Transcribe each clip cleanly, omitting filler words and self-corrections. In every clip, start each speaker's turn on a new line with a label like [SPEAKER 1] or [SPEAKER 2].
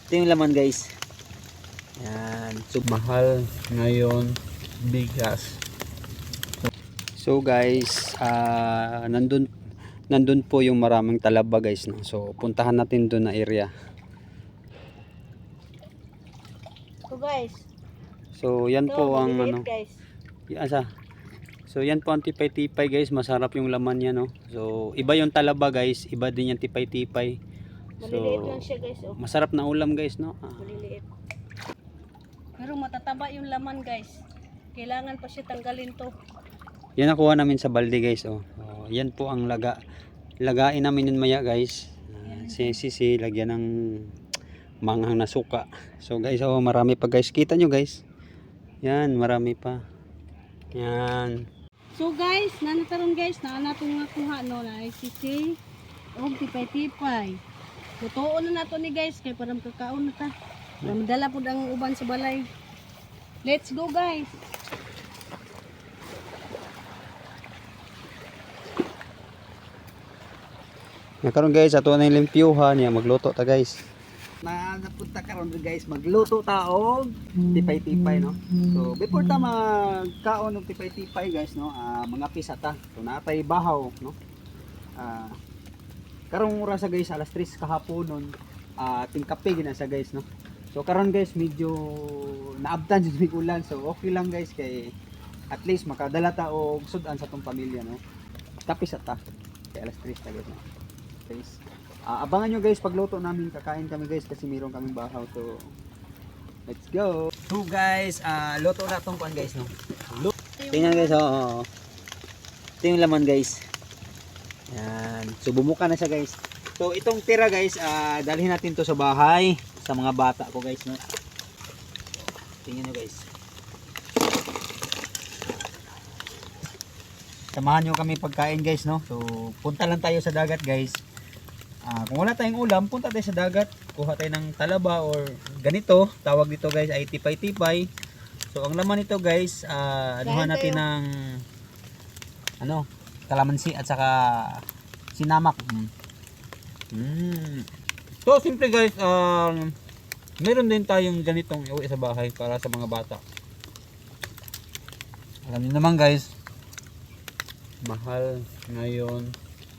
[SPEAKER 1] Ito yung laman guys. Yan. So,
[SPEAKER 2] Mahal ngayon bigas.
[SPEAKER 1] so guys, nandun po yung maraming talaba guys, no? So puntahan natin doon na area.
[SPEAKER 3] So guys,
[SPEAKER 1] So yan
[SPEAKER 3] ito,
[SPEAKER 1] po ang
[SPEAKER 3] maliliit
[SPEAKER 1] ano.
[SPEAKER 3] guys.
[SPEAKER 1] Yan sa. So yan po ang tipay-tipay guys, masarap yung laman niya, no. So iba yung talaba guys, iba din yung tipay-tipay.
[SPEAKER 3] Maliliit
[SPEAKER 1] So
[SPEAKER 3] lang siya guys, oh.
[SPEAKER 1] masarap na ulam guys, no.
[SPEAKER 3] Maliliit. Pero matataba yung laman guys. Kailangan pa siya tanggalin to.
[SPEAKER 1] Yan nakuha namin sa balde guys, oh. So, yan po ang lagain namin yun maya guys. Sisi lagyan ng manghang na suka. So guys, oh marami pa guys. Kita nyo guys. Yan, marami pa. Yan.
[SPEAKER 3] So guys, nanataron guys, natong nga kuha no na ICC. Og tipay-tipay. Lutoon na nato ni guys kay para makakaon na ta. Para madala pud ang uban sa balay. Let's go guys.
[SPEAKER 1] Karon guys, ato na yung limpyuhan niya, magluto ta guys. Napunta karon guys, magluto ta og tipay-tipay, no. So before ta magkaon og tipay-tipay guys, no, mga pisa ta. So natay bahaw, no. Karong oras sa guys, alas 3 kahapon nun, tingkape gina sa guys, no. So karon guys, medyo naabtan jud mig ulan, so okay lang guys kay at least makadala ta og sudan sa tong pamilya, no. Kape sa ta. Kay alas 3 ta guys, no. Guys, abangan nyo guys pagluto namin, kakain kami guys kasi meron kaming bahaw. So let's go. So guys, luto na tong kuan guys, no. Tingnan guys, oh. Ito yung laman guys. Yan. So bumuka na siya guys. So itong tira guys, dalhin natin to sa bahay sa mga bata ko guys, no. Tingnan nyo guys. Samahan nyo kami pagkain guys, no. So punta lang tayo sa dagat guys. Kung wala tayong ulam, punta tayo sa dagat, kuha tayo ng talaba or ganito, tawag dito guys ay tipay-tipay. So ang laman nito guys, anuhan natin ng kalamansi at saka sinamak. So simple guys, meron din tayong ganitong iuwi sa bahay para sa mga bata. Alam niyo naman guys,
[SPEAKER 2] Mahal ngayon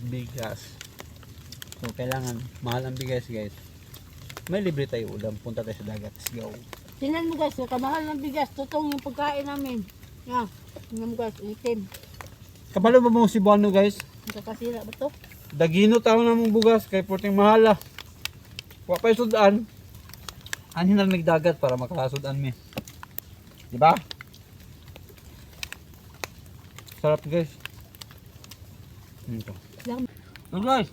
[SPEAKER 2] bigas.
[SPEAKER 1] so kailangan mahal ang bigas guys. May libre tayo ulam, punta tayo sa dagat. Let's go.
[SPEAKER 3] Tingnan mo guys, kamahal ng bigas, tutong yung pagkain namin. Nga, tingnan mo guys, itim.
[SPEAKER 2] Kabalo ba mo si Bono guys?
[SPEAKER 3] Nakakasira ba to?
[SPEAKER 2] Dagino taon na mong bugas kay porting mahala. Wa pa sudan.
[SPEAKER 1] Anhin na nagdagat para makasudan mi. Di ba?
[SPEAKER 2] Sarap guys.
[SPEAKER 1] Ito.
[SPEAKER 2] So guys,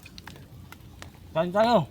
[SPEAKER 2] kain tayo.